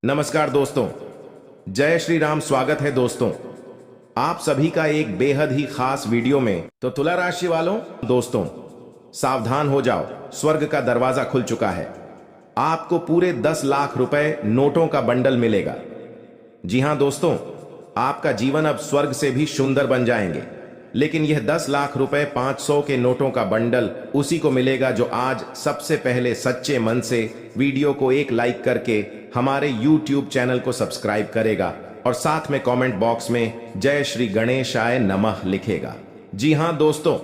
नमस्कार दोस्तों, जय श्री राम। स्वागत है दोस्तों आप सभी का एक बेहद ही खास वीडियो में। तो तुला राशि वालों, दोस्तों सावधान हो जाओ, स्वर्ग का दरवाजा खुल चुका है। आपको पूरे 10 लाख रुपए नोटों का बंडल मिलेगा। जी हां दोस्तों, आपका जीवन अब स्वर्ग से भी सुंदर बन जाएंगे। लेकिन यह 10 लाख रुपए 500 के नोटों का बंडल उसी को मिलेगा जो आज सबसे पहले सच्चे मन से वीडियो को एक लाइक करके हमारे YouTube चैनल को सब्सक्राइब करेगा और साथ में कमेंट बॉक्स में जय श्री गणेशाय नमः लिखेगा। जी हां दोस्तों,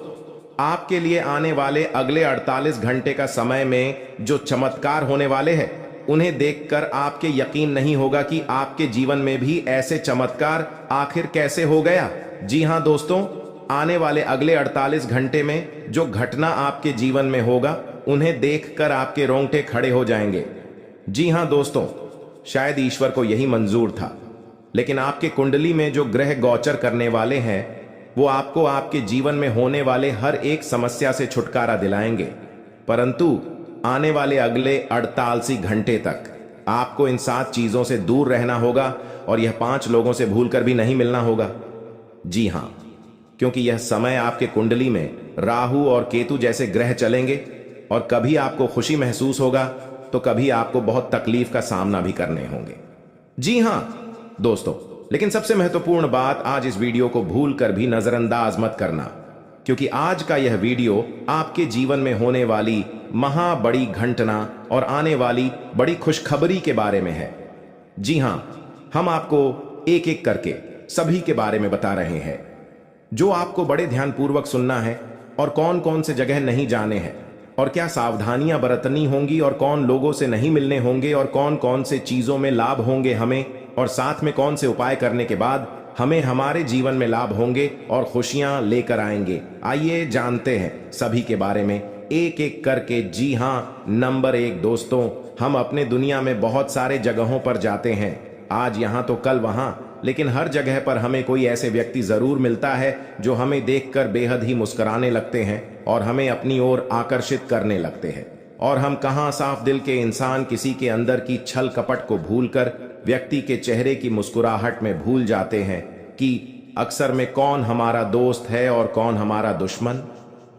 आपके लिए आने वाले अगले 48 घंटे का समय में जो चमत्कार होने वाले हैं उन्हें देखकर आपके यकीन नहीं होगा कि आपके जीवन में भी ऐसे चमत्कार आखिर कैसे हो गया। जी हां दोस्तों, आने वाले अगले 48 घंटे में जो घटना आपके जीवन में होगा उन्हें देखकर आपके रोंगटे खड़े हो जाएंगे। जी हां दोस्तों, शायद ईश्वर को यही मंजूर था, लेकिन आपके कुंडली में जो ग्रह गोचर करने वाले हैं वो आपको आपके जीवन में होने वाले हर एक समस्या से छुटकारा दिलाएंगे। परंतु आने वाले अगले 48 घंटे तक आपको इन 7 चीजों से दूर रहना होगा और यह 5 लोगों से भूलकर भी नहीं मिलना होगा। जी हां, क्योंकि यह समय आपके कुंडली में राहु और केतु जैसे ग्रह चलेंगे और कभी आपको खुशी महसूस होगा तो कभी आपको बहुत तकलीफ का सामना भी करने होंगे। जी हां दोस्तों, लेकिन सबसे महत्वपूर्ण बात, आज इस वीडियो को भूल कर भी नजरअंदाज मत करना, क्योंकि आज का यह वीडियो आपके जीवन में होने वाली महा बड़ी घटना और आने वाली बड़ी खुशखबरी के बारे में है। जी हां, हम आपको एक एक करके सभी के बारे में बता रहे हैं जो आपको बड़े ध्यानपूर्वक सुनना है, और कौन कौन से जगह नहीं जाने हैं और क्या सावधानियां बरतनी होंगी और कौन लोगों से नहीं मिलने होंगे और कौन कौन से चीजों में लाभ होंगे हमें, और साथ में कौन से उपाय करने के बाद हमें हमारे जीवन में लाभ होंगे और खुशियां लेकर आएंगे। आइए जानते हैं सभी के बारे में एक एक करके। जी हां, नंबर 1 दोस्तों, हम अपने दुनिया में बहुत सारे जगहों पर जाते हैं, आज यहां तो कल वहां, लेकिन हर जगह पर हमें कोई ऐसे व्यक्ति जरूर मिलता है जो हमें देखकर बेहद ही मुस्कुराने लगते हैं और हमें अपनी ओर आकर्षित करने लगते हैं। और हम कहां साफ दिल के इंसान किसी के अंदर की छल कपट को भूलकर व्यक्ति के चेहरे की मुस्कुराहट में भूल जाते हैं कि अक्सर में कौन हमारा दोस्त है और कौन हमारा दुश्मन।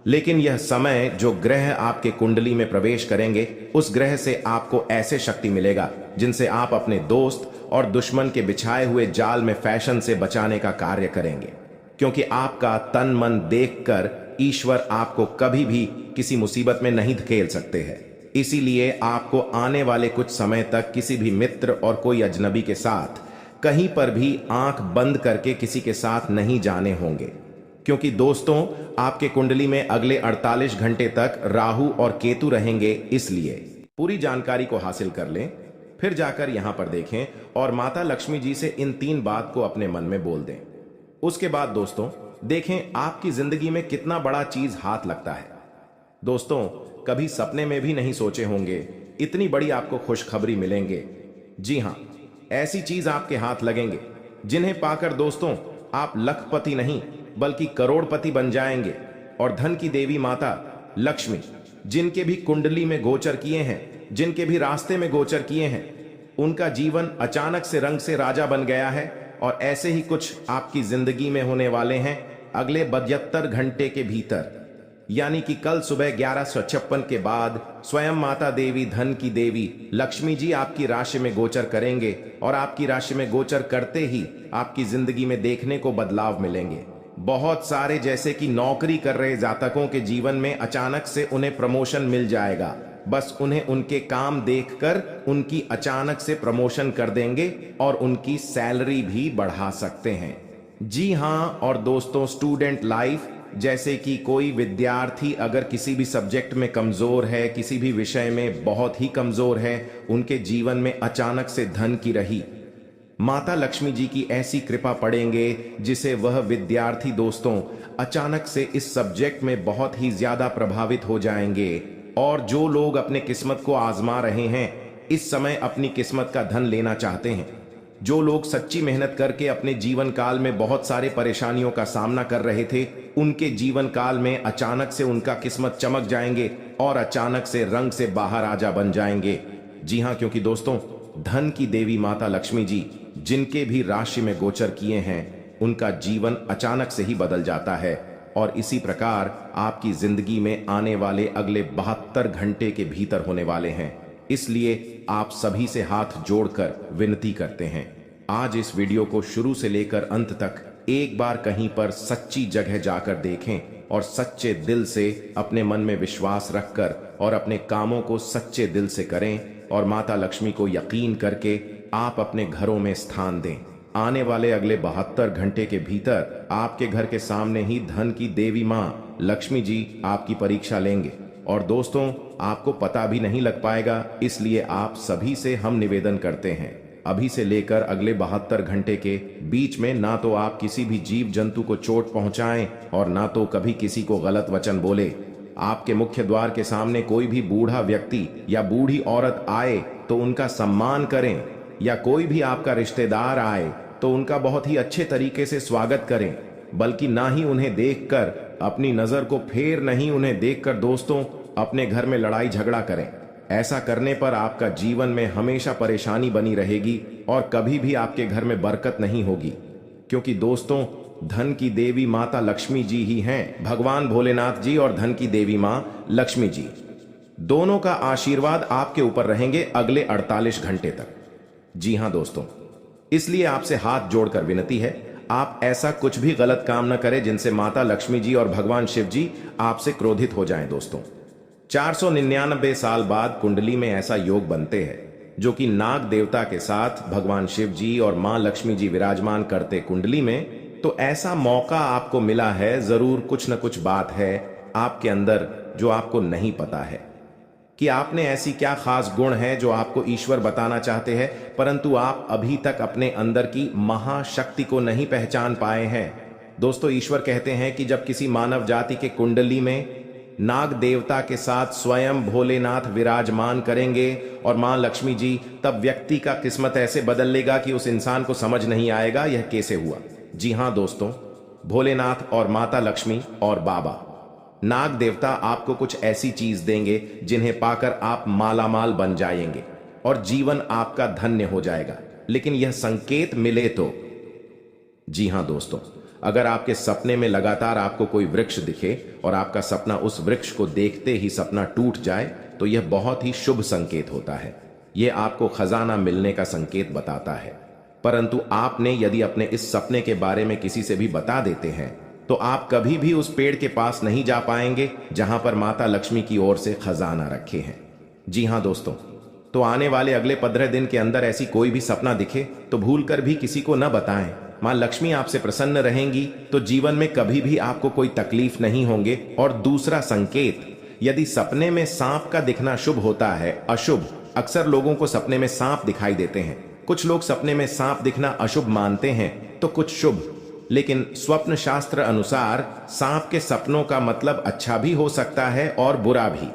लेकिन यह समय जो ग्रह आपके कुंडली में प्रवेश करेंगे, उस ग्रह से आपको ऐसे शक्ति मिलेगा जिनसे आप अपने दोस्त और दुश्मन के बिछाए हुए जाल में फैशन से बचाने का कार्य करेंगे, क्योंकि आपका तन मन देखकर ईश्वर आपको कभी भी किसी मुसीबत में नहीं धकेल सकते हैं। इसीलिए आपको आने वाले कुछ समय तक किसी भी मित्र और कोई अजनबी के साथ कहीं पर भी आंख बंद करके किसी के साथ नहीं जाने होंगे, क्योंकि दोस्तों आपके कुंडली में अगले 48 घंटे तक राहु और केतु रहेंगे। इसलिए पूरी जानकारी को हासिल कर लें, फिर जाकर यहां पर देखें और माता लक्ष्मी जी से इन 3 बात को अपने मन में बोल दें। उसके बाद दोस्तों देखें आपकी जिंदगी में कितना बड़ा चीज हाथ लगता है। दोस्तों कभी सपने में भी नहीं सोचे होंगे इतनी बड़ी आपको खुशखबरी मिलेंगे। जी हां, ऐसी चीज आपके हाथ लगेंगे जिन्हें पाकर दोस्तों आप लखपति नहीं बल्कि करोड़पति बन जाएंगे। और धन की देवी माता लक्ष्मी जिनके भी कुंडली में गोचर किए हैं, जिनके भी रास्ते में गोचर किए हैं, उनका जीवन अचानक से रंग से राजा बन गया है। और ऐसे ही कुछ आपकी जिंदगी में होने वाले हैं अगले 72 घंटे के भीतर, यानी कि कल सुबह 1156 के बाद स्वयं माता देवी धन की देवी लक्ष्मी जी आपकी राशि में गोचर करेंगे। और आपकी राशि में गोचर करते ही आपकी जिंदगी में देखने को बदलाव मिलेंगे। बहुत सारे जैसे कि नौकरी कर रहे जातकों के जीवन में अचानक से उन्हें प्रमोशन मिल जाएगा। बस उन्हें उनके काम देखकर उनकी अचानक से प्रमोशन कर देंगे और उनकी सैलरी भी बढ़ा सकते हैं। जी हां, और दोस्तों स्टूडेंट लाइफ, जैसे कि कोई विद्यार्थी अगर किसी भी सब्जेक्ट में कमजोर है, किसी भी विषय में बहुत ही कमजोर है, उनके जीवन में अचानक से धन की रही माता लक्ष्मी जी की ऐसी कृपा पड़ेंगे जिसे वह विद्यार्थी दोस्तों अचानक से इस सब्जेक्ट में बहुत ही ज्यादा प्रभावित हो जाएंगे। और जो लोग अपने किस्मत को आजमा रहे हैं, इस समय अपनी किस्मत का धन लेना चाहते हैं, जो लोग सच्ची मेहनत करके अपने जीवन काल में बहुत सारे परेशानियों का सामना कर रहे थे, उनके जीवन काल में अचानक से उनका किस्मत चमक जाएंगे और अचानक से रंग से बाहर राजा बन जाएंगे। जी हां, क्योंकि दोस्तों धन की देवी माता लक्ष्मी जी जिनके भी राशि में गोचर किए हैं उनका जीवन अचानक से ही बदल जाता है और इसी प्रकार आपकी जिंदगी में आने वाले अगले 72 घंटे के भीतर होने वाले हैं। इसलिए आप सभी से हाथ जोड़कर विनती करते हैं, आज इस वीडियो को शुरू से लेकर अंत तक एक बार कहीं पर सच्ची जगह जाकर देखें और सच्चे दिल से अपने मन में विश्वास रखकर और अपने कामों को सच्चे दिल से करें और माता लक्ष्मी को यकीन करके आप अपने घरों में स्थान दें। आने वाले अगले 72 घंटे के भीतर आपके घर के सामने ही धन की देवी माँ लक्ष्मी जी आपकी परीक्षा लेंगे और दोस्तों आपको पता भी नहीं लग पाएगा। इसलिए आप सभी से हम निवेदन करते हैं, अभी से लेकर अगले 72 घंटे के बीच में ना तो आप किसी भी जीव जंतु को चोट पहुंचाएं और ना तो कभी किसी को गलत वचन बोले। आपके मुख्य द्वार के सामने कोई भी बूढ़ा व्यक्ति या बूढ़ी औरत आए तो उनका सम्मान करें, या कोई भी आपका रिश्तेदार आए तो उनका बहुत ही अच्छे तरीके से स्वागत करें, बल्कि ना ही उन्हें देखकर अपनी नजर को फेर नहीं उन्हें देखकर दोस्तों अपने घर में लड़ाई झगड़ा करें। ऐसा करने पर आपका जीवन में हमेशा परेशानी बनी रहेगी और कभी भी आपके घर में बरकत नहीं होगी, क्योंकि दोस्तों धन की देवी माता लक्ष्मी जी ही हैं। भगवान भोलेनाथ जी और धन की देवी मां लक्ष्मी जी दोनों का आशीर्वाद आपके ऊपर रहेंगे अगले 48 घंटे तक। जी हां दोस्तों, इसलिए आपसे हाथ जोड़कर विनती है, आप ऐसा कुछ भी गलत काम न करें जिनसे माता लक्ष्मी जी और भगवान शिव जी आपसे क्रोधित हो जाएं। दोस्तों 499 साल बाद कुंडली में ऐसा योग बनते हैं जो कि नाग देवता के साथ भगवान शिव जी और मां लक्ष्मी जी विराजमान करते कुंडली में, तो ऐसा मौका आपको मिला है। जरूर कुछ न कुछ बात है आपके अंदर जो आपको नहीं पता है कि आपने ऐसी क्या खास गुण है जो आपको ईश्वर बताना चाहते हैं, परंतु आप अभी तक अपने अंदर की महाशक्ति को नहीं पहचान पाए हैं। दोस्तों ईश्वर कहते हैं कि जब किसी मानव जाति के कुंडली में नाग देवता के साथ स्वयं भोलेनाथ विराजमान करेंगे और मां लक्ष्मी जी, तब व्यक्ति का किस्मत ऐसे बदल लेगा कि उस इंसान को समझ नहीं आएगा यह कैसे हुआ। जी हां दोस्तों, भोलेनाथ और माता लक्ष्मी और बाबा नाग देवता आपको कुछ ऐसी चीज देंगे जिन्हें पाकर आप मालामाल बन जाएंगे और जीवन आपका धन्य हो जाएगा, लेकिन यह संकेत मिले तो। जी हां दोस्तों, अगर आपके सपने में लगातार आपको कोई वृक्ष दिखे और आपका सपना उस वृक्ष को देखते ही सपना टूट जाए तो यह बहुत ही शुभ संकेत होता है। यह आपको खजाना मिलने का संकेत बताता है। परंतु आपने यदि अपने इस सपने के बारे में किसी से भी बता देते हैं तो आप कभी भी उस पेड़ के पास नहीं जा पाएंगे जहां पर माता लक्ष्मी की ओर से खजाना रखे हैं। जी हां दोस्तों, तो आने वाले अगले 15 दिन के अंदर ऐसी कोई भी सपना दिखे तो भूलकर भी किसी को न बताएं। मां लक्ष्मी आपसे प्रसन्न रहेंगी तो जीवन में कभी भी आपको कोई तकलीफ नहीं होंगे। और दूसरा संकेत, यदि सपने में सांप का दिखना शुभ होता है अशुभ, अक्सर लोगों को सपने में सांप दिखाई देते हैं। कुछ लोग सपने में सांप दिखना अशुभ मानते हैं तो कुछ शुभ, लेकिन स्वप्न शास्त्र अनुसार सांप के सपनों का मतलब अच्छा भी हो सकता है और बुरा भी।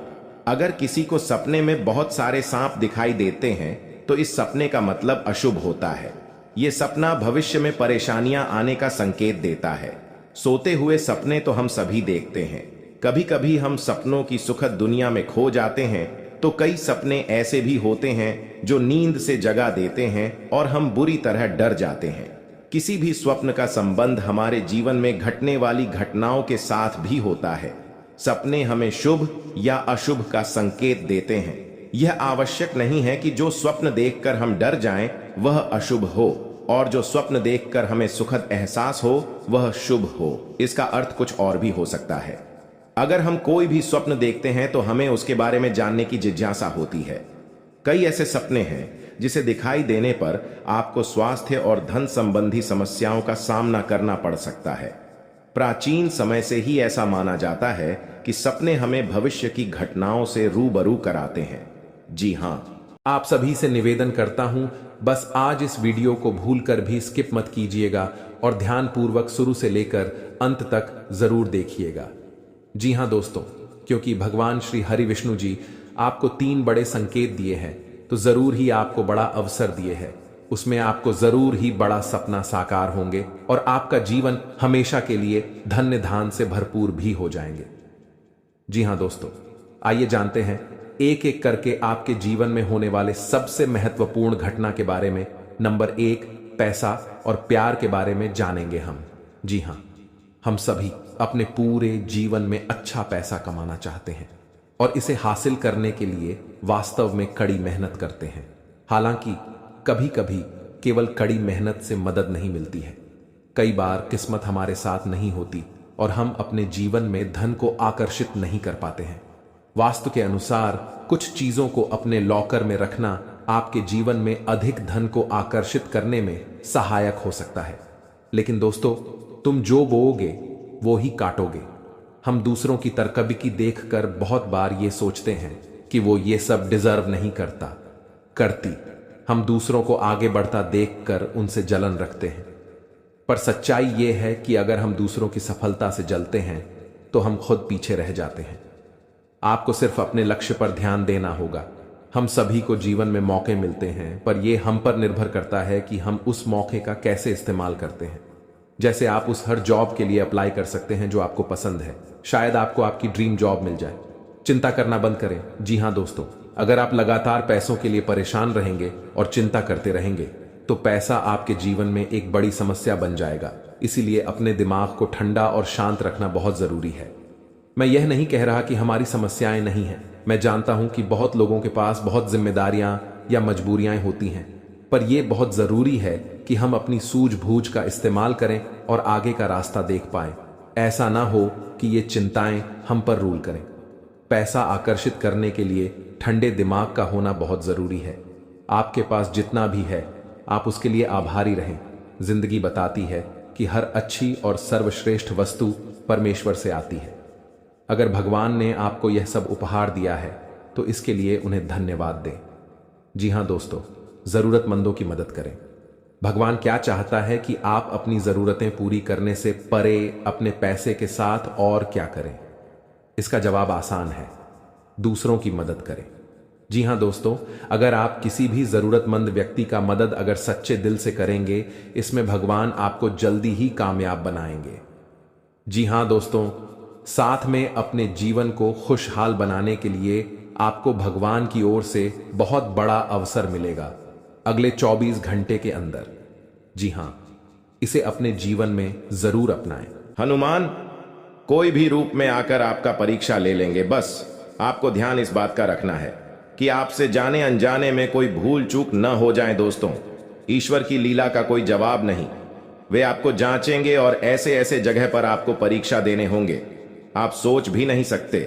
अगर किसी को सपने में बहुत सारे सांप दिखाई देते हैं तो इस सपने का मतलब अशुभ होता है। यह सपना भविष्य में परेशानियां आने का संकेत देता है। सोते हुए सपने तो हम सभी देखते हैं, कभी कभी हम सपनों की सुखद दुनिया में खो जाते हैं, तो कई सपने ऐसे भी होते हैं जो नींद से जगा देते हैं और हम बुरी तरह डर जाते हैं। किसी भी स्वप्न का संबंध हमारे जीवन में घटने वाली घटनाओं के साथ भी होता है। सपने हमें शुभ या अशुभ का संकेत देते हैं। यह आवश्यक नहीं है कि जो स्वप्न देखकर हम डर जाएं वह अशुभ हो और जो स्वप्न देखकर हमें सुखद एहसास हो वह शुभ हो। इसका अर्थ कुछ और भी हो सकता है। अगर हम कोई भी स्वप्न देखते हैं तो हमें उसके बारे में जानने की जिज्ञासा होती है। कई ऐसे सपने हैं जिसे दिखाई देने पर आपको स्वास्थ्य और धन संबंधी समस्याओं का सामना करना पड़ सकता है। प्राचीन समय से ही ऐसा माना जाता है कि सपने हमें भविष्य की घटनाओं से रूबरू कराते हैं। जी हां, आप सभी से निवेदन करता हूं, बस आज इस वीडियो को भूलकर भी स्किप मत कीजिएगा और ध्यानपूर्वक शुरू से लेकर अंत तक जरूर देखिएगा। जी हां दोस्तों, क्योंकि भगवान श्री हरि विष्णु जी आपको 3 बड़े संकेत दिए हैं तो जरूर ही आपको बड़ा अवसर दिए हैं। उसमें आपको जरूर ही बड़ा सपना साकार होंगे और आपका जीवन हमेशा के लिए धन्य धान से भरपूर भी हो जाएंगे। जी हां दोस्तों, आइए जानते हैं एक एक करके आपके जीवन में होने वाले सबसे महत्वपूर्ण घटना के बारे में। नंबर 1, पैसा और प्यार के बारे में जानेंगे हम। जी हाँ, हम सभी अपने पूरे जीवन में अच्छा पैसा कमाना चाहते हैं और इसे हासिल करने के लिए वास्तव में कड़ी मेहनत करते हैं। हालांकि कभी कभी केवल कड़ी मेहनत से मदद नहीं मिलती है। कई बार किस्मत हमारे साथ नहीं होती और हम अपने जीवन में धन को आकर्षित नहीं कर पाते हैं। वास्तु के अनुसार कुछ चीजों को अपने लॉकर में रखना आपके जीवन में अधिक धन को आकर्षित करने में सहायक हो सकता है। लेकिन दोस्तों, तुम जो बोओगे वो ही काटोगे। हम दूसरों की तरकबकी देखकर बहुत बार ये सोचते हैं कि वो ये सब डिजर्व नहीं करती। हम दूसरों को आगे बढ़ता देखकर उनसे जलन रखते हैं। पर सच्चाई ये है कि अगर हम दूसरों की सफलता से जलते हैं तो हम खुद पीछे रह जाते हैं। आपको सिर्फ अपने लक्ष्य पर ध्यान देना होगा। हम सभी को जीवन में मौके मिलते हैं, पर यह हम पर निर्भर करता है कि हम उस मौके का कैसे इस्तेमाल करते हैं। जैसे आप उस हर जॉब के लिए अप्लाई कर सकते हैं जो आपको पसंद है। शायद आपको आपकी ड्रीम जॉब मिल जाए। चिंता करना बंद करें। जी हाँ दोस्तों, अगर आप लगातार पैसों के लिए परेशान रहेंगे और चिंता करते रहेंगे तो पैसा आपके जीवन में एक बड़ी समस्या बन जाएगा। इसीलिए अपने दिमाग को ठंडा और शांत रखना बहुत जरूरी है। मैं यह नहीं कह रहा कि हमारी समस्याएं नहीं हैं। मैं जानता हूं कि बहुत लोगों के पास बहुत जिम्मेदारियां या मजबूरियां होती हैं, पर यह बहुत जरूरी है कि हम अपनी सूझबूझ का इस्तेमाल करें और आगे का रास्ता देख पाएं। ऐसा ना हो कि ये चिंताएं हम पर रूल करें। पैसा आकर्षित करने के लिए ठंडे दिमाग का होना बहुत जरूरी है। आपके पास जितना भी है आप उसके लिए आभारी रहें। जिंदगी बताती है कि हर अच्छी और सर्वश्रेष्ठ वस्तु परमेश्वर से आती है। अगर भगवान ने आपको यह सब उपहार दिया है तो इसके लिए उन्हें धन्यवाद दें। जी हाँ दोस्तों, जरूरतमंदों की मदद करें। भगवान क्या चाहता है कि आप अपनी जरूरतें पूरी करने से परे अपने पैसे के साथ और क्या करें? इसका जवाब आसान है, दूसरों की मदद करें। जी हाँ दोस्तों, अगर आप किसी भी जरूरतमंद व्यक्ति का मदद अगर सच्चे दिल से करेंगे, इसमें भगवान आपको जल्दी ही कामयाब बनाएंगे। जी हाँ दोस्तों, साथ में अपने जीवन को खुशहाल बनाने के लिए आपको भगवान की ओर से बहुत बड़ा अवसर मिलेगा अगले 24 घंटे के अंदर। जी हाँ, इसे अपने जीवन में जरूर अपनाएं। हनुमान कोई भी रूप में आकर आपका परीक्षा ले लेंगे। बस आपको ध्यान इस बात का रखना है कि आपसे जाने अनजाने में कोई भूल चूक न हो जाए। दोस्तों, ईश्वर की लीला का कोई जवाब नहीं। वे आपको जांचेंगे और ऐसे ऐसे जगह पर आपको परीक्षा देने होंगे आप सोच भी नहीं सकते।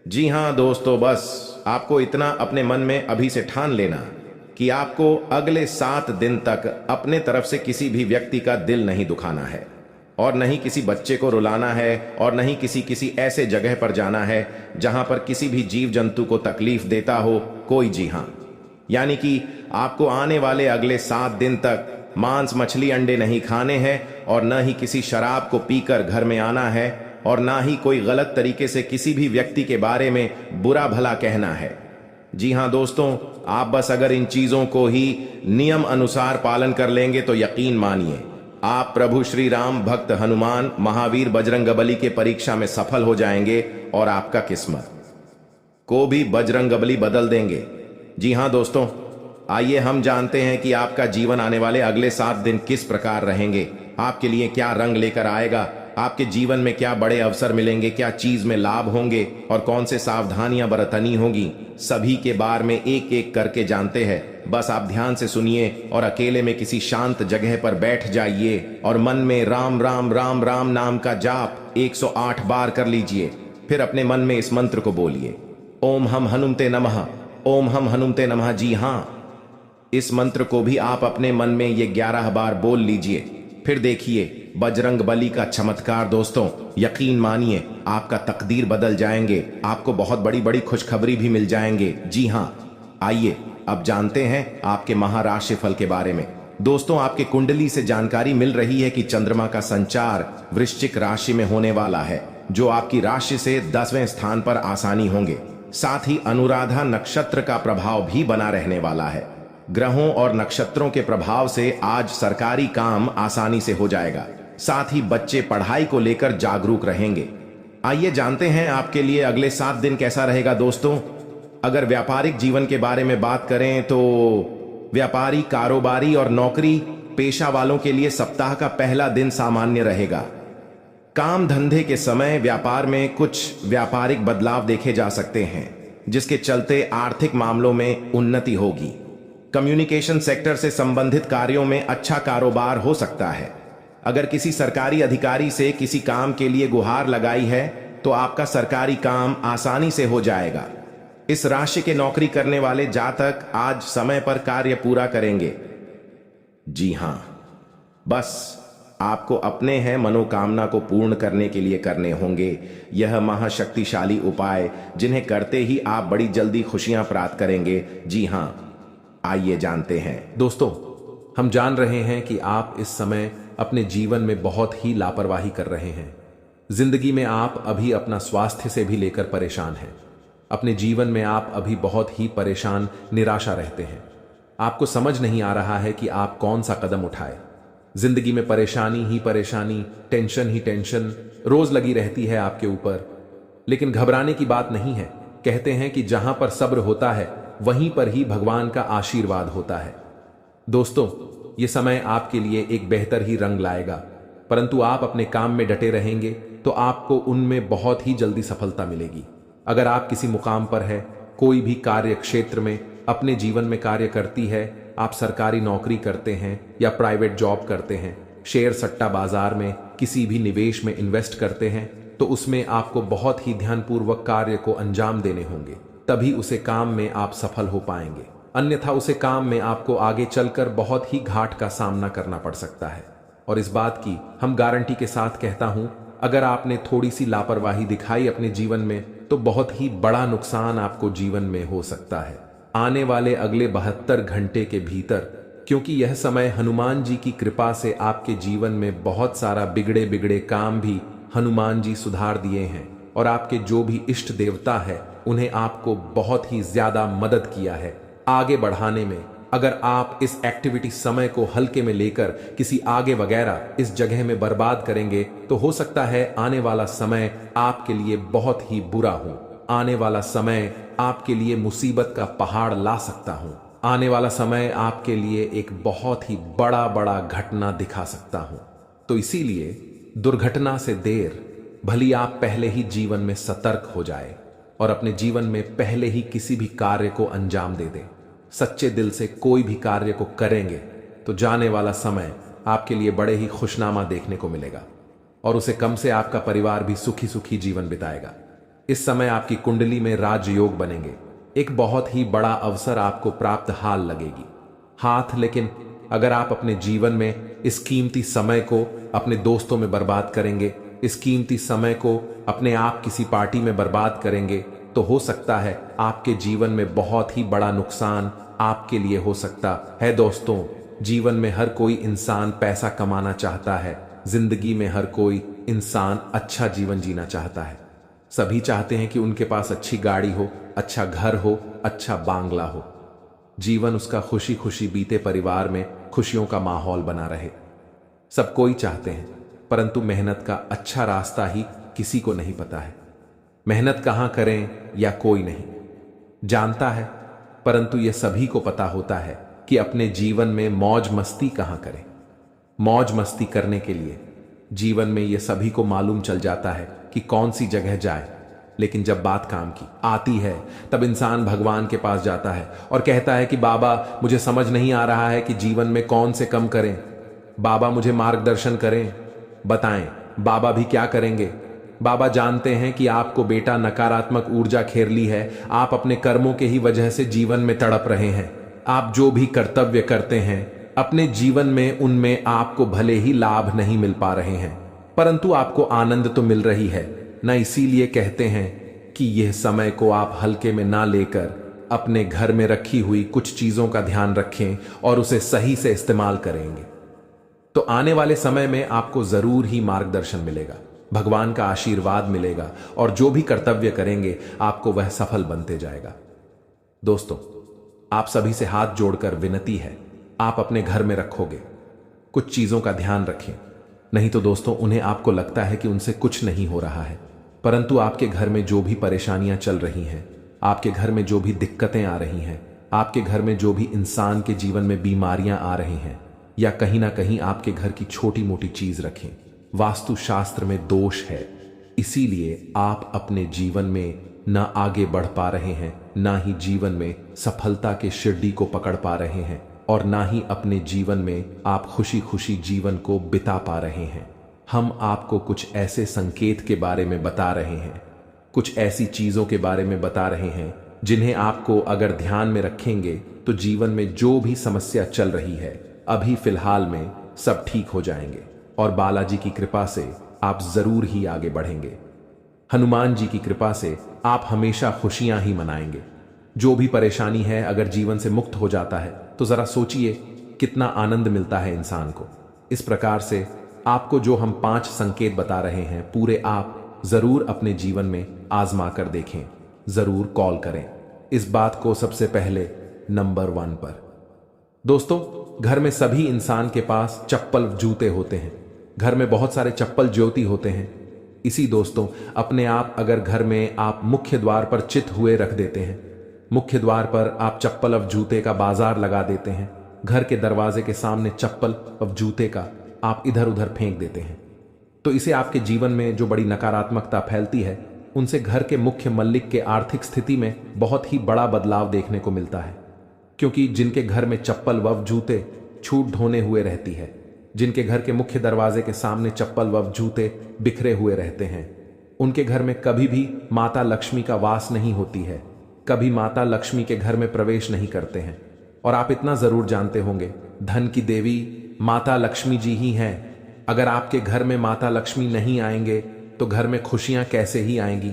जी हाँ दोस्तों, बस आपको इतना अपने मन में अभी से ठान लेना कि आपको अगले 7 दिन तक अपने तरफ से किसी भी व्यक्ति का दिल नहीं दुखाना है और नहीं किसी बच्चे को रुलाना है और नहीं किसी ऐसे जगह पर जाना है जहां पर किसी भी जीव जंतु को तकलीफ देता हो कोई। जी हाँ, यानी कि आपको आने वाले अगले 7 दिन तक मांस मछली अंडे नहीं खाने हैं और न ही किसी शराब को पीकर घर में आना है और ना ही कोई गलत तरीके से किसी भी व्यक्ति के बारे में बुरा भला कहना है। जी हाँ दोस्तों, आप बस अगर इन चीजों को ही नियम अनुसार पालन कर लेंगे तो यकीन मानिए आप प्रभु श्री राम, भक्त हनुमान, महावीर बजरंगबली के परीक्षा में सफल हो जाएंगे और आपका किस्मत को भी बजरंगबली बदल देंगे। जी हाँ दोस्तों, आइए हम जानते हैं कि आपका जीवन आने वाले अगले 7 दिन किस प्रकार रहेंगे, आपके लिए क्या रंग लेकर आएगा, आपके जीवन में क्या बड़े अवसर मिलेंगे, क्या चीज में लाभ होंगे और कौन से सावधानियां बरतनी होगी। सभी के बारे में एक एक करके जानते हैं। बस आप ध्यान से सुनिए और अकेले में किसी शांत जगह पर बैठ जाइए और मन में राम राम राम राम नाम का जाप 108 बार कर लीजिए। फिर अपने मन में इस मंत्र को बोलिए, ओम हम हनुमते नमः, ओम हम हनुमते नमः। जी हाँ, इस मंत्र को भी आप अपने मन में ये 11 बार बोल लीजिए। फिर देखिए बजरंग बली का चमत्कार। दोस्तों, यकीन मानिए आपका तकदीर बदल जाएंगे, आपको बहुत बड़ी बड़ी खुशखबरी भी मिल जाएंगे। जी हाँ, आइए अब जानते हैं आपके महाराशि फल के बारे में। दोस्तों, आपके कुंडली से जानकारी मिल रही है कि चंद्रमा का संचार वृश्चिक राशि में होने वाला है, जो आपकी राशि से 10वें स्थान पर आसानी होंगे। साथ ही अनुराधा नक्षत्र का प्रभाव भी बना रहने वाला है। ग्रहों और नक्षत्रों के प्रभाव से आज सरकारी काम आसानी से हो जाएगा। साथ ही बच्चे पढ़ाई को लेकर जागरूक रहेंगे। आइए जानते हैं आपके लिए अगले 7 दिन कैसा रहेगा दोस्तों। अगर व्यापारिक जीवन के बारे में बात करें तो व्यापारी, कारोबारी और नौकरी पेशा वालों के लिए सप्ताह का पहला दिन सामान्य रहेगा। काम धंधे के समय व्यापार में कुछ व्यापारिक बदलाव देखे जा सकते हैं, जिसके चलते आर्थिक मामलों में उन्नति होगी। कम्युनिकेशन सेक्टर से संबंधित कार्यों में अच्छा कारोबार हो सकता है। अगर किसी सरकारी अधिकारी से किसी काम के लिए गुहार लगाई है तो आपका सरकारी काम आसानी से हो जाएगा। इस राशि के नौकरी करने वाले जातक आज समय पर कार्य पूरा करेंगे। जी हां, बस आपको अपने हैं मनोकामना को पूर्ण करने के लिए करने होंगे यह महाशक्तिशाली उपाय, जिन्हें करते ही आप बड़ी जल्दी खुशियां प्राप्त करेंगे। जी हां, आइए जानते हैं। दोस्तों, हम जान रहे हैं कि आप इस समय अपने जीवन में बहुत ही लापरवाही कर रहे हैं। जिंदगी में आप अभी अपना स्वास्थ्य से भी लेकर परेशान हैं। अपने जीवन में आप अभी बहुत ही परेशान, निराशा रहते हैं। आपको समझ नहीं आ रहा है कि आप कौन सा कदम उठाए। जिंदगी में परेशानी ही परेशानी, टेंशन ही टेंशन रोज लगी रहती है आपके ऊपर। लेकिन घबराने की बात नहीं है। कहते हैं कि जहां पर सब्र होता है वहीं पर ही भगवान का आशीर्वाद होता है। दोस्तों, ये समय आपके लिए एक बेहतर ही रंग लाएगा, परंतु आप अपने काम में डटे रहेंगे तो आपको उनमें बहुत ही जल्दी सफलता मिलेगी। अगर आप किसी मुकाम पर है, कोई भी कार्य क्षेत्र में अपने जीवन में कार्य करती है, आप सरकारी नौकरी करते हैं या प्राइवेट जॉब करते हैं, शेयर सट्टा बाजार में किसी भी निवेश में इन्वेस्ट करते हैं, तो उसमें आपको बहुत ही ध्यानपूर्वक कार्य को अंजाम देने होंगे, तभी उसे काम में आप सफल हो पाएंगे। अन्यथा उसे काम में आपको आगे चलकर बहुत ही घाट का सामना करना पड़ सकता है। और इस बात की हम गारंटी के साथ कहता हूं, अगर आपने थोड़ी सी लापरवाही दिखाई अपने जीवन में तो बहुत ही बड़ा नुकसान आपको जीवन में हो सकता है आने वाले अगले 72 घंटे के भीतर, क्योंकि यह समय हनुमान जी की कृपा से आपके जीवन में बहुत सारा बिगड़े बिगड़े काम भी हनुमान जी सुधार दिए हैं और आपके जो भी इष्ट देवता है उन्हें आपको बहुत ही ज्यादा मदद किया है आगे बढ़ाने में। अगर आप इस एक्टिविटी समय को हल्के में लेकर किसी आगे वगैरह इस जगह में बर्बाद करेंगे तो हो सकता है आने वाला समय आपके लिए बहुत ही बुरा हो। आने वाला समय आपके लिए मुसीबत का पहाड़ ला सकता हूं। आने वाला समय आपके लिए एक बहुत ही बड़ा बड़ा घटना दिखा सकता हूं। तो इसीलिए दुर्घटना से देर भली आप पहले ही जीवन में सतर्क हो जाए और अपने जीवन में पहले ही किसी भी कार्य को अंजाम दे दें। सच्चे दिल से कोई भी कार्य को करेंगे तो जाने वाला समय आपके लिए बड़े ही खुशनामा देखने को मिलेगा और उसे कम से आपका परिवार भी सुखी सुखी जीवन बिताएगा। इस समय आपकी कुंडली में राजयोग बनेंगे। एक बहुत ही बड़ा अवसर आपको प्राप्त हाल लगेगी हाथ। लेकिन अगर आप अपने जीवन में इस कीमती समय को अपने दोस्तों में बर्बाद करेंगे, इस कीमती समय को अपने आप किसी पार्टी में बर्बाद करेंगे, तो हो सकता है आपके जीवन में बहुत ही बड़ा नुकसान आपके लिए हो सकता है। दोस्तों, जीवन में हर कोई इंसान पैसा कमाना चाहता है। जिंदगी में हर कोई इंसान अच्छा जीवन जीना चाहता है। सभी चाहते हैं कि उनके पास अच्छी गाड़ी हो, अच्छा घर हो, अच्छा बांग्ला हो, जीवन उसका खुशी खुशी बीते, परिवार में खुशियों का माहौल बना रहे। सब कोई चाहते हैं, परंतु मेहनत का अच्छा रास्ता ही किसी को नहीं पता है। मेहनत कहां करें या कोई नहीं जानता है, परंतु यह सभी को पता होता है कि अपने जीवन में मौज मस्ती कहां करें। मौज मस्ती करने के लिए जीवन में यह सभी को मालूम चल जाता है कि कौन सी जगह जाए, लेकिन जब बात काम की आती है तब इंसान भगवान के पास जाता है और कहता है कि बाबा, मुझे समझ नहीं आ रहा है कि जीवन में कौन से कम करें। बाबा मुझे मार्गदर्शन करें, बताएं बाबा भी क्या करेंगे। बाबा जानते हैं कि आपको बेटा नकारात्मक ऊर्जा घेर ली है। आप अपने कर्मों के ही वजह से जीवन में तड़प रहे हैं। आप जो भी कर्तव्य करते हैं अपने जीवन में, उनमें आपको भले ही लाभ नहीं मिल पा रहे हैं, परंतु आपको आनंद तो मिल रही है ना। इसीलिए कहते हैं कि यह समय को आप हल्के में ना लेकर अपने घर में रखी हुई कुछ चीजों का ध्यान रखें और उसे सही से इस्तेमाल करेंगे तो आने वाले समय में आपको जरूर ही मार्गदर्शन मिलेगा, भगवान का आशीर्वाद मिलेगा और जो भी कर्तव्य करेंगे आपको वह सफल बनते जाएगा। दोस्तों, आप सभी से हाथ जोड़कर विनती है, आप अपने घर में रखोगे कुछ चीजों का ध्यान रखें, नहीं तो दोस्तों उन्हें आपको लगता है कि उनसे कुछ नहीं हो रहा है, परंतु आपके घर में जो भी परेशानियां चल रही हैं, आपके घर में जो भी दिक्कतें आ रही हैं, आपके घर में जो भी इंसान के जीवन में बीमारियां आ रही हैं, या कहीं ना कहीं आपके घर की छोटी मोटी चीज रखें, वास्तुशास्त्र में दोष है। इसीलिए आप अपने जीवन में न आगे बढ़ पा रहे हैं, ना ही जीवन में सफलता के शिरडी को पकड़ पा रहे हैं, और ना ही अपने जीवन में आप खुशी खुशी जीवन को बिता पा रहे हैं। हम आपको कुछ ऐसे संकेत के बारे में बता रहे हैं, कुछ ऐसी चीजों के बारे में बता रहे हैं जिन्हें आपको अगर ध्यान में रखेंगे तो जीवन में जो भी समस्या चल रही है अभी फिलहाल में सब ठीक हो जाएंगे, और बालाजी की कृपा से आप जरूर ही आगे बढ़ेंगे। हनुमान जी की कृपा से आप हमेशा खुशियां ही मनाएंगे। जो भी परेशानी है अगर जीवन से मुक्त हो जाता है तो जरा सोचिए कितना आनंद मिलता है इंसान को। इस प्रकार से आपको जो हम 5 संकेत बता रहे हैं पूरे आप जरूर अपने जीवन में आजमा कर देखें, जरूर कॉल करें इस बात को सबसे पहले नंबर 1 पर। दोस्तों, घर में सभी इंसान के पास चप्पल जूते होते हैं, घर में बहुत सारे चप्पल ज्योति होते हैं। इसी दोस्तों, अपने आप अगर घर में आप मुख्य द्वार पर चित हुए रख देते हैं, मुख्य द्वार पर आप चप्पल और जूते का बाजार लगा देते हैं, घर के दरवाजे के सामने चप्पल और जूते का आप इधर उधर फेंक देते हैं, तो इसे आपके जीवन में जो बड़ी नकारात्मकता फैलती है उनसे घर के मुख्य मल्लिक के आर्थिक स्थिति में बहुत ही बड़ा बदलाव देखने को मिलता है। क्योंकि जिनके घर में चप्पल व जूते छूट ढोने हुए रहती है, जिनके घर के मुख्य दरवाजे के सामने चप्पल व जूते बिखरे हुए रहते हैं, उनके घर में कभी भी माता लक्ष्मी का वास नहीं होती है, कभी माता लक्ष्मी के घर में प्रवेश नहीं करते हैं। और आप इतना जरूर जानते होंगे, धन की देवी माता लक्ष्मी जी ही हैं। अगर आपके घर में माता लक्ष्मी नहीं आएंगे तो घर में खुशियां कैसे ही आएंगी।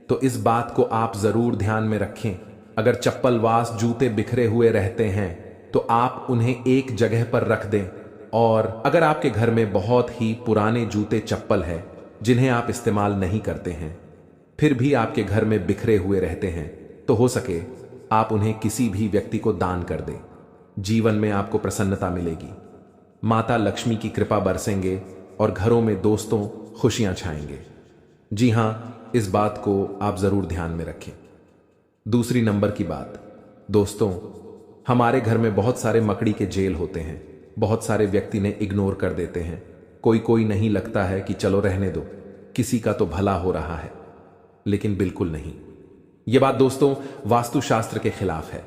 तो इस बात को आप जरूर ध्यान में रखें। अगर चप्पल वास जूते बिखरे हुए रहते हैं तो आप उन्हें एक जगह पर रख दें, और अगर आपके घर में बहुत ही पुराने जूते चप्पल है जिन्हें आप इस्तेमाल नहीं करते हैं, फिर भी आपके घर में बिखरे हुए रहते हैं, तो हो सके आप उन्हें किसी भी व्यक्ति को दान कर दें। जीवन में आपको प्रसन्नता मिलेगी, माता लक्ष्मी की कृपा बरसेंगे और घरों में दोस्तों खुशियां छाएंगे। जी हां, इस बात को आप जरूर ध्यान में रखें। दूसरी नंबर की बात, दोस्तों, हमारे घर में बहुत सारे मकड़ी के जेल होते हैं। बहुत सारे व्यक्ति ने इग्नोर कर देते हैं, कोई नहीं लगता है कि चलो रहने दो, किसी का तो भला हो रहा है, लेकिन बिल्कुल नहीं। यह बात दोस्तों वास्तुशास्त्र के खिलाफ है।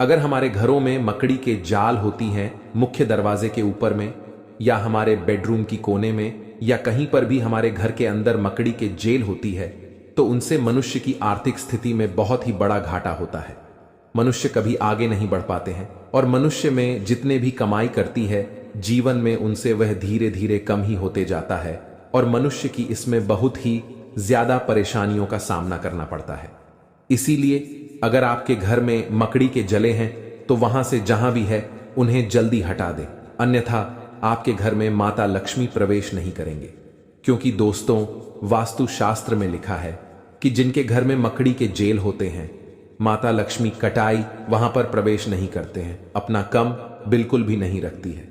अगर हमारे घरों में मकड़ी के जाल होती हैं मुख्य दरवाजे के ऊपर में, या हमारे बेडरूम की कोने में, या कहीं पर भी हमारे घर के अंदर मकड़ी के जेल होती है, तो उनसे मनुष्य की आर्थिक स्थिति में बहुत ही बड़ा घाटा होता है। मनुष्य कभी आगे नहीं बढ़ पाते हैं, और मनुष्य में जितने भी कमाई करती है जीवन में उनसे वह धीरे धीरे कम ही होते जाता है, और मनुष्य की इसमें बहुत ही ज्यादा परेशानियों का सामना करना पड़ता है। इसीलिए अगर आपके घर में मकड़ी के जले हैं तो वहां से जहां भी है उन्हें जल्दी हटा दें, अन्यथा आपके घर में माता लक्ष्मी प्रवेश नहीं करेंगे। क्योंकि दोस्तों, वास्तुशास्त्र में लिखा है कि जिनके घर में मकड़ी के जेल होते हैं, माता लक्ष्मी कटाई वहां पर प्रवेश नहीं करते हैं, अपना कम बिल्कुल भी नहीं रखती है।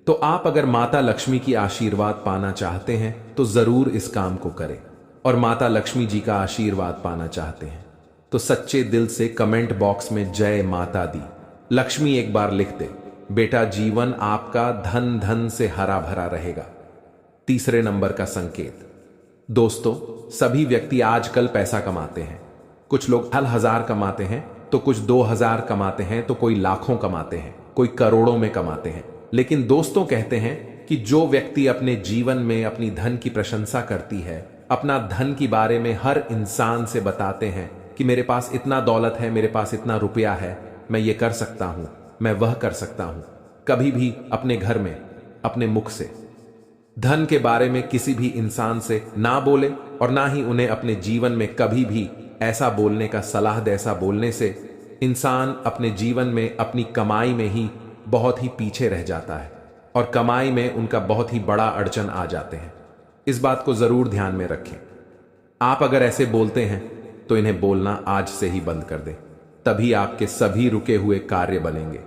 तो आप अगर माता लक्ष्मी की आशीर्वाद पाना चाहते हैं तो जरूर इस काम को करें, और माता लक्ष्मी जी का आशीर्वाद पाना चाहते हैं तो सच्चे दिल से कमेंट बॉक्स में जय माता दी लक्ष्मी एक बार लिख दे। बेटा, जीवन आपका धन धन से हरा भरा रहेगा। तीसरे नंबर का संकेत, दोस्तों, सभी व्यक्ति आजकल पैसा कमाते हैं। कुछ लोग 1000 कमाते हैं, तो कुछ 2000 कमाते हैं, तो कोई लाखों कमाते हैं, कोई करोड़ों में कमाते हैं। लेकिन दोस्तों कहते हैं कि जो व्यक्ति अपने जीवन में अपनी धन की प्रशंसा करती है, अपना धन के बारे में हर इंसान से बताते हैं कि मेरे पास इतना दौलत है, मेरे पास इतना रुपया है, मैं ये कर सकता हूं, मैं वह कर सकता हूं, कभी भी अपने घर में अपने मुख से धन के बारे में किसी भी इंसान से ना बोले, और ना ही उन्हें अपने जीवन में कभी भी ऐसा बोलने का सलाह दे। ऐसा बोलने से इंसान अपने जीवन में अपनी कमाई में ही बहुत ही पीछे रह जाता है, और कमाई में उनका बहुत ही बड़ा अड़चन आ जाते हैं। इस बात को जरूर ध्यान में रखें। आप अगर ऐसे बोलते हैं तो इन्हें बोलना आज से ही बंद कर दें, तभी आपके सभी रुके हुए कार्य बनेंगे।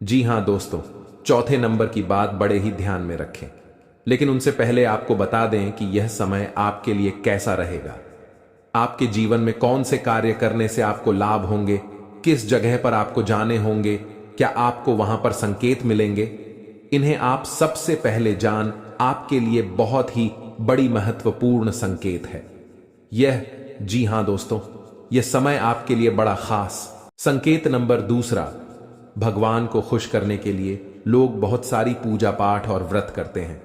जी हां दोस्तों, चौथे नंबर की बात बड़े ही ध्यान में रखें। लेकिन उनसे पहले आपको बता दें कि यह समय आपके लिए कैसा रहेगा। आपके जीवन में कौन से कार्य करने से आपको लाभ होंगे, किस जगह पर आपको जाने होंगे, क्या आपको वहां पर संकेत मिलेंगे, इन्हें आप सबसे पहले जान आपके लिए बहुत ही बड़ी महत्वपूर्ण संकेत है। जी हां दोस्तों, यह समय आपके लिए बड़ा खास संकेत। नंबर दूसरा, भगवान को खुश करने के लिए लोग बहुत सारी पूजा पाठ और व्रत करते हैं।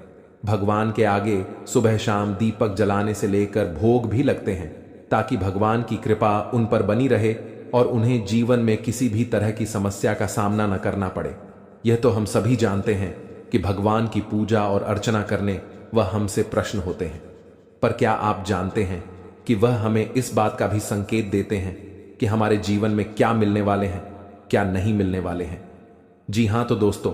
भगवान के आगे सुबह शाम दीपक जलाने से लेकर भोग भी लगते हैं ताकि भगवान की कृपा उन पर बनी रहे और उन्हें जीवन में किसी भी तरह की समस्या का सामना न करना पड़े। यह तो हम सभी जानते हैं कि भगवान की पूजा और अर्चना करने वह हमसे प्रश्न होते हैं, पर क्या आप जानते हैं कि वह हमें इस बात का भी संकेत देते हैं कि हमारे जीवन में क्या मिलने वाले हैं, क्या नहीं मिलने वाले हैं। जी हां तो दोस्तों,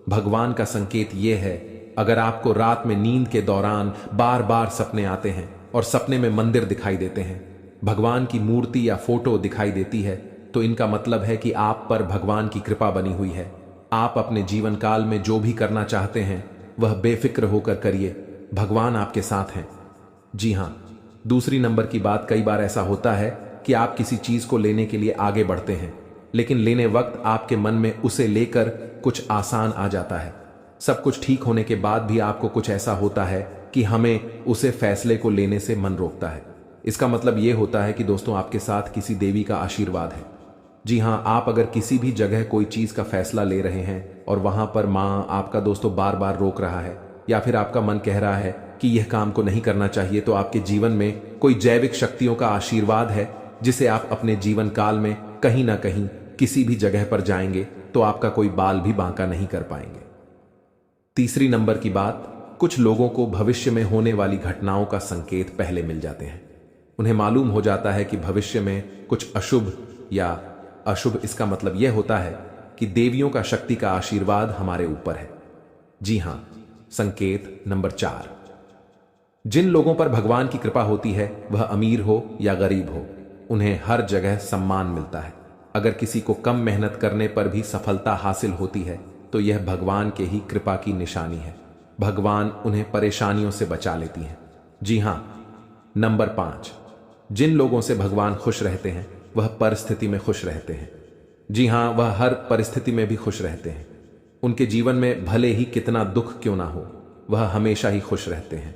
भगवान का संकेत यह है, अगर आपको रात में नींद के दौरान बार बार सपने आते हैं और सपने में मंदिर दिखाई देते हैं, भगवान की मूर्ति या फोटो दिखाई देती है, तो इनका मतलब है कि आप पर भगवान की कृपा बनी हुई है। आप अपने जीवन काल में जो भी करना चाहते हैं वह बेफिक्र होकर करिए, भगवान आपके साथ हैं। जी हां, दूसरी नंबर की बात, कई बार ऐसा होता है कि आप किसी चीज को लेने के लिए आगे बढ़ते हैं, लेकिन लेने वक्त आपके मन में उसे लेकर कुछ आसान आ जाता है। सब कुछ ठीक होने के बाद भी आपको कुछ ऐसा होता है कि हमें उसे फैसले को लेने से मन रोकता है। इसका मतलब यह होता है कि दोस्तों आपके साथ किसी देवी का आशीर्वाद है। जी हां, आप अगर किसी भी जगह कोई चीज का फैसला ले रहे हैं और वहां पर मां आपका दोस्तों बार बार रोक रहा है या फिर आपका मन कह रहा है कि यह काम को नहीं करना चाहिए, तो आपके जीवन में कोई जैविक शक्तियों का आशीर्वाद है जिसे आप अपने जीवन काल में कहीं ना कहीं किसी भी जगह पर जाएंगे तो आपका कोई बाल भी बांका नहीं कर पाएंगे। तीसरी नंबर की बात, कुछ लोगों को भविष्य में होने वाली घटनाओं का संकेत पहले मिल जाते हैं। उन्हें मालूम हो जाता है कि भविष्य में कुछ अशुभ या अशुभ, इसका मतलब यह होता है कि देवियों का शक्ति का आशीर्वाद हमारे ऊपर है। जी हां, संकेत नंबर 4, जिन लोगों पर भगवान की कृपा होती है, वह अमीर हो या गरीब हो, उन्हें हर जगह सम्मान मिलता है। अगर किसी को कम मेहनत करने पर भी सफलता हासिल होती है तो यह भगवान के ही कृपा की निशानी है। भगवान उन्हें परेशानियों से बचा लेती हैं। जी हां, नंबर 5, जिन लोगों से भगवान खुश रहते हैं वह परिस्थिति में खुश रहते हैं। जी हां, वह हर परिस्थिति में भी खुश रहते हैं। उनके जीवन में भले ही कितना दुख क्यों ना हो, वह हमेशा ही खुश रहते हैं।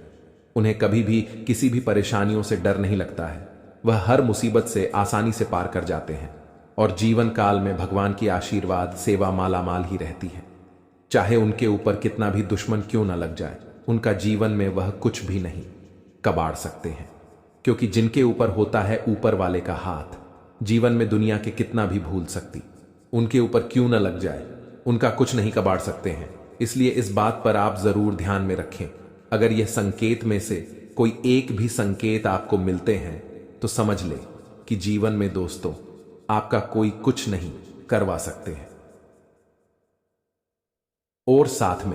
उन्हें कभी भी किसी भी परेशानियों से डर नहीं लगता है। वह हर मुसीबत से आसानी से पार कर जाते हैं और जीवन काल में भगवान की आशीर्वाद सेवा मालामाल ही रहती है। चाहे उनके ऊपर कितना भी दुश्मन क्यों ना लग जाए, उनका जीवन में वह कुछ भी नहीं कबाड़ सकते हैं, क्योंकि जिनके ऊपर होता है ऊपर वाले का हाथ, जीवन में दुनिया के कितना भी भूल सकती, उनके ऊपर क्यों ना लग जाए, उनका कुछ नहीं कबाड़ सकते हैं। इसलिए इस बात पर आप जरूर ध्यान में रखें। अगर यह संकेत में से कोई एक भी संकेत आपको मिलते हैं तो समझ ले कि जीवन में दोस्तों आपका कोई कुछ नहीं करवा सकते हैं। और साथ में